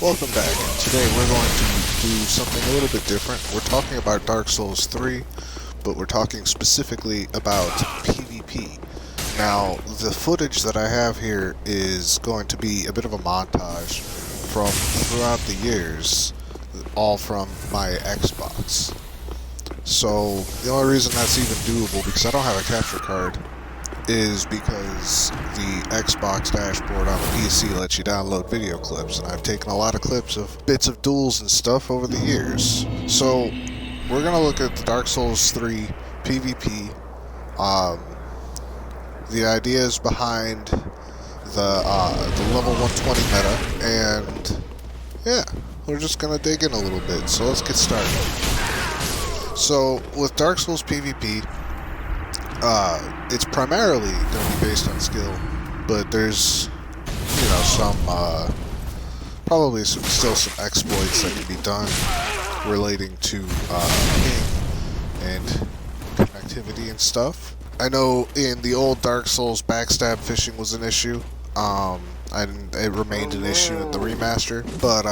Welcome back. Today we're going to do something a little bit different. We're talking about Dark Souls 3, but we're talking specifically about PvP. Now, the footage that I have here is going to be a bit of a montage from throughout the years, all from my Xbox. So, the only reason that's even doable, because I don't have a capture card, is because the Xbox dashboard on the PC lets you download video clips, and I've taken a lot of clips of bits of duels and stuff over the years. So, we're going to look at the Dark Souls 3 PvP, the ideas behind the level 120 meta, and yeah, we're just going to dig in a little bit, so let's get started. So, with Dark Souls PvP, it's primarily going to be based on skill, but there's, some, probably still some exploits that can be done relating to ping and connectivity and stuff. I know in the old Dark Souls, backstab fishing was an issue, and it remained an issue in the remaster, but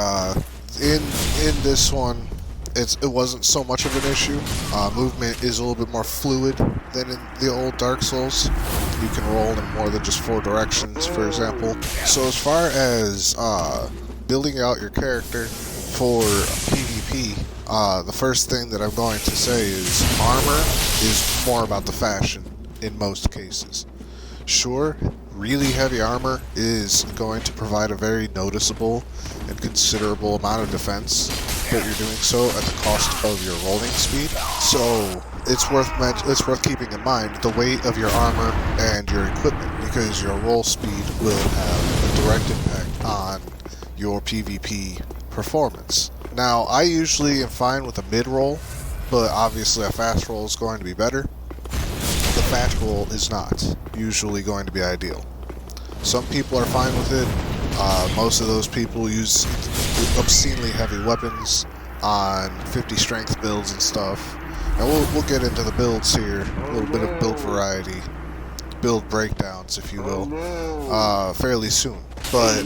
in this one, it wasn't so much of an issue. Movement is a little bit more fluid than in the old Dark Souls. You can roll in more than just 4 directions, for example. So as far as building out your character for PvP, the first thing that I'm going to say is armor is more about the fashion in most cases. Sure, really heavy armor is going to provide a very noticeable and considerable amount of defense, but you're doing so at the cost of your rolling speed. So it's worth keeping in mind the weight of your armor and your equipment, because your roll speed will have a direct impact on your PvP performance. Now, I usually am fine with a mid roll, but obviously a fast roll is going to be better. The fast roll is not usually going to be ideal. Some people are fine with it. Most of those people use obscenely heavy weapons on 50 strength builds and stuff. And we'll get into the builds here, a little bit of build variety, build breakdowns, if you will, fairly soon. But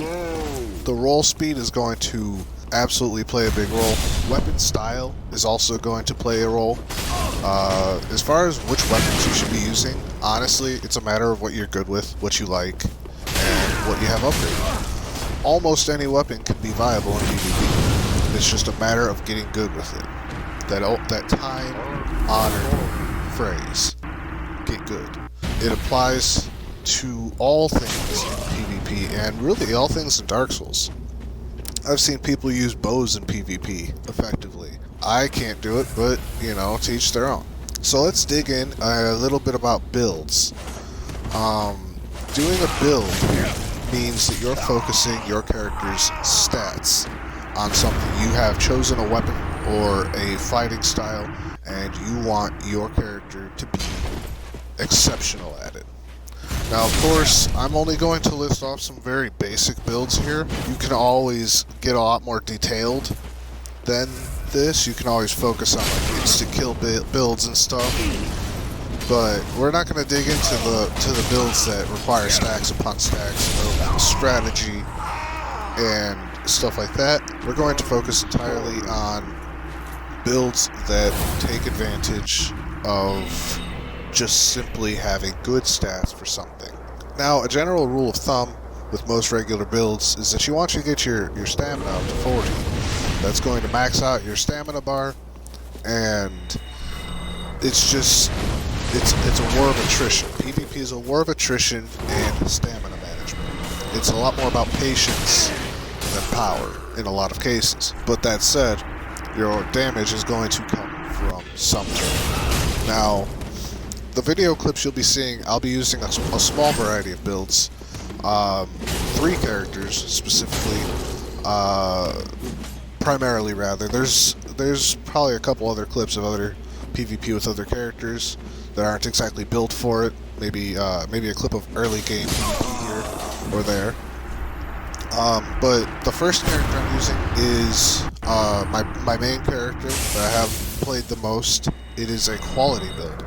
the roll speed is going to absolutely play a big role. Weapon style is also going to play a role. As far as which weapons you should be using, honestly, it's a matter of what you're good with, what you like, and what you have upgraded. Almost any weapon can be viable in PvP. It's just a matter of getting good with it. That time-honored phrase, get good. It applies to all things in PvP, and really all things in Dark Souls. I've seen people use bows in PvP effectively. I can't do it, but, to each their own. So let's dig in a little bit about builds. Doing a build means that you're focusing your character's stats on something. You have chosen a weapon or a fighting style, and you want your character to be exceptional at it. Now, of course, I'm only going to list off some very basic builds here. You can always get a lot more detailed than this. You can always focus on insta-kill builds and stuff. But we're not going to dig into the builds that require stacks upon stacks of strategy and stuff like that. We're going to focus entirely on builds that take advantage of just simply having good stats for something. Now, a general rule of thumb with most regular builds is that you want you to get your stamina up to 40. That's going to max out your stamina bar, and it's a war of attrition. PvP is a war of attrition and stamina management. It's a lot more about patience than power in a lot of cases. But that said, your damage is going to come from something. Now, the video clips you'll be seeing, I'll be using a small variety of builds. 3 characters, specifically, primarily rather. There's probably a couple other clips of other PvP with other characters that aren't exactly built for it. Maybe a clip of early game PvP here or there. But the first character I'm using is my main character that I have played the most. It is a quality build.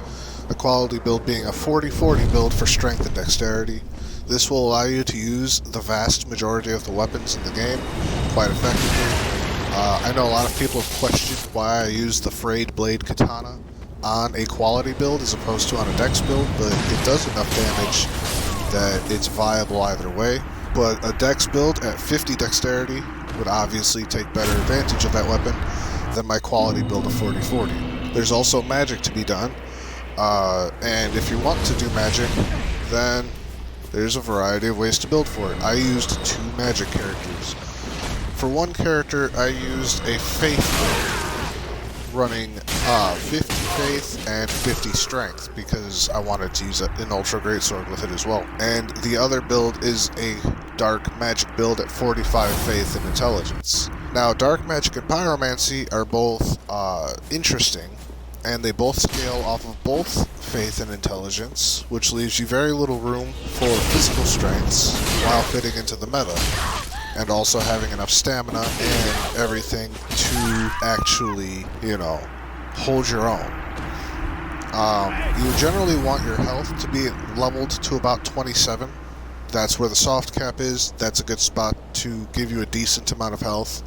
A quality build being a 40-40 build for strength and dexterity. This will allow you to use the vast majority of the weapons in the game quite effectively. I know a lot of people have questioned why I use the frayed blade katana on a quality build as opposed to on a dex build, but it does enough damage that it's viable either way. But a dex build at 50 dexterity would obviously take better advantage of that weapon than my quality build of 40-40. There's also magic to be done, and if you want to do magic, then there's a variety of ways to build for it. I used 2 magic characters. For one character, I used a Faith build, running 50 Faith and 50 Strength, because I wanted to use an Ultra Greatsword with it as well. And the other build is a Dark Magic build at 45 Faith and Intelligence. Now, Dark Magic and Pyromancy are both interesting, and they both scale off of both Faith and Intelligence, which leaves you very little room for physical strengths while fitting into the meta, and also having enough stamina and everything to actually, hold your own. You generally want your health to be leveled to about 27. That's where the soft cap is. That's a good spot to give you a decent amount of health.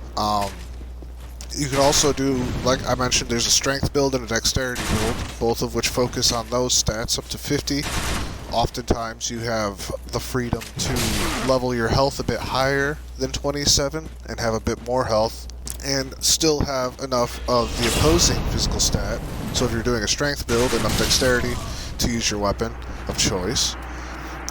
You could also do, like I mentioned, there's a strength build and a dexterity build, both of which focus on those stats up to 50. Oftentimes you have the freedom to level your health a bit higher than 27 and have a bit more health and still have enough of the opposing physical stat. So if you're doing a strength build, enough dexterity to use your weapon of choice.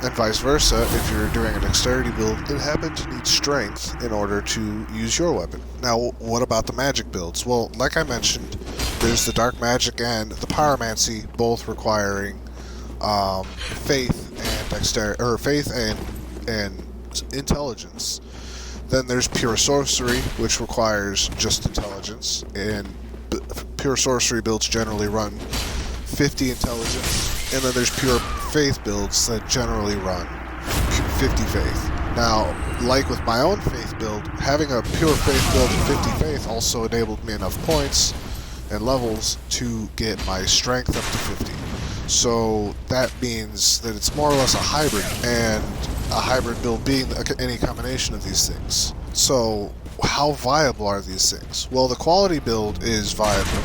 And vice versa, if you're doing a dexterity build and happen to need strength in order to use your weapon. Now, what about the magic builds? Well, like I mentioned, there's the Dark Magic and the Pyromancy, both requiring faith and dexterity, or faith and intelligence. Then there's Pure Sorcery, which requires just intelligence, and Pure Sorcery builds generally run 50 intelligence, and then there's Pure Faith builds that generally run 50 Faith. Now, like with my own Faith build, having a Pure Faith build of 50 Faith also enabled me enough points and levels to get my strength up to 50. So that means that it's more or less a hybrid, and a hybrid build being any combination of these things. So how viable are these things? Well, the quality build is viable.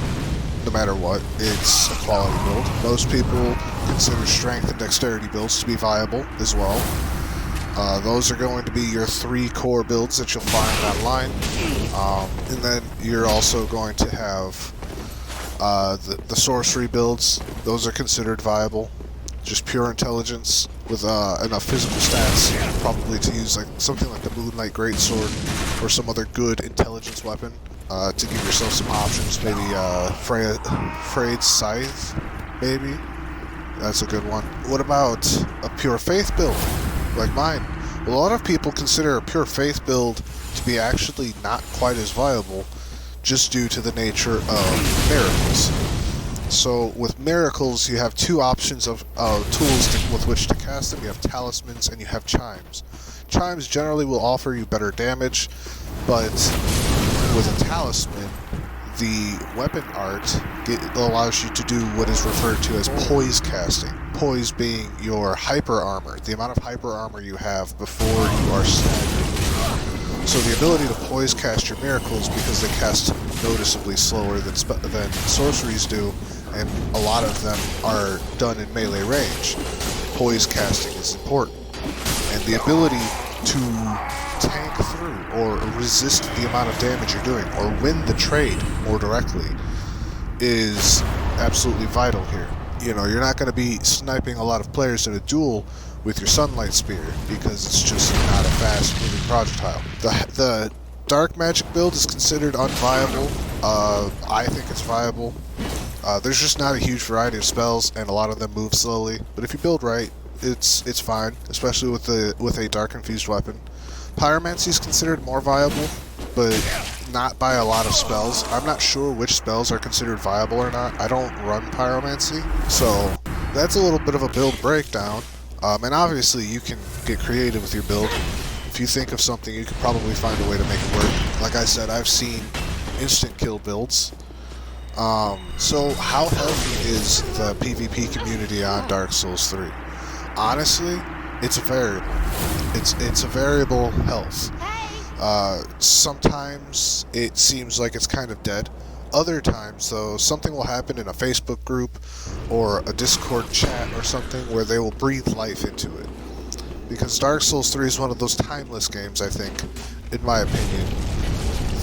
No matter what, it's a quality build. Most people consider strength and dexterity builds to be viable as well. Those are going to be your 3 core builds that you'll find online. And then you're also going to have the sorcery builds. Those are considered viable. Just pure intelligence with enough physical stats, probably to use like something like the Moonlight Greatsword or some other good intelligence weapon. To give yourself some options, maybe Frayed Scythe, maybe? That's a good one. What about a Pure Faith build, like mine? Well, a lot of people consider a Pure Faith build to be actually not quite as viable, just due to the nature of miracles. So, with miracles, you have 2 options of tools with which to cast them. You have talismans and you have chimes. Chimes generally will offer you better damage, but with a talisman, the weapon art allows you to do what is referred to as poise casting. Poise being your hyper armor, the amount of hyper armor you have before you are staggered. So the ability to poise cast your miracles, because they cast noticeably slower than sorceries do, and a lot of them are done in melee range, poise casting is important. And the ability to tank through or resist the amount of damage you're doing, or win the trade more directly, is absolutely vital here. You're not going to be sniping a lot of players in a duel with your Sunlight Spear, because it's just not a fast-moving projectile. The Dark Magic build is considered unviable. I think it's viable. There's just not a huge variety of spells, and a lot of them move slowly. But if you build right, it's fine, especially with a Dark Infused weapon. Pyromancy is considered more viable, but not by a lot of spells. I'm not sure which spells are considered viable or not. I don't run Pyromancy, so that's a little bit of a build breakdown. And obviously, you can get creative with your build. If you think of something, you can probably find a way to make it work. Like I said, I've seen instant kill builds. So how healthy is the PvP community on Dark Souls 3? Honestly, it's a variable. It's a variable health. Sometimes it seems like it's kind of dead. Other times, though, something will happen in a Facebook group or a Discord chat or something where they will breathe life into it. Because Dark Souls 3 is one of those timeless games, I think, in my opinion,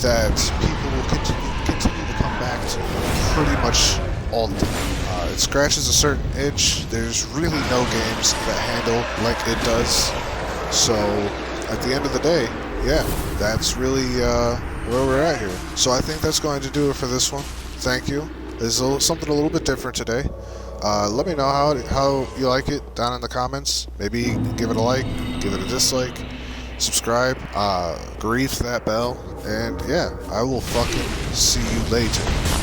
that people will continue to come back to pretty much all the time. It scratches a certain itch. There's really no games that handle like it does. So, at the end of the day, yeah, that's really where we're at here. So I think that's going to do it for this one. Thank you. There's something a little bit different today. Let me know how you like it down in the comments. Maybe give it a like, give it a dislike, subscribe, grief that bell, and yeah, I will fucking see you later.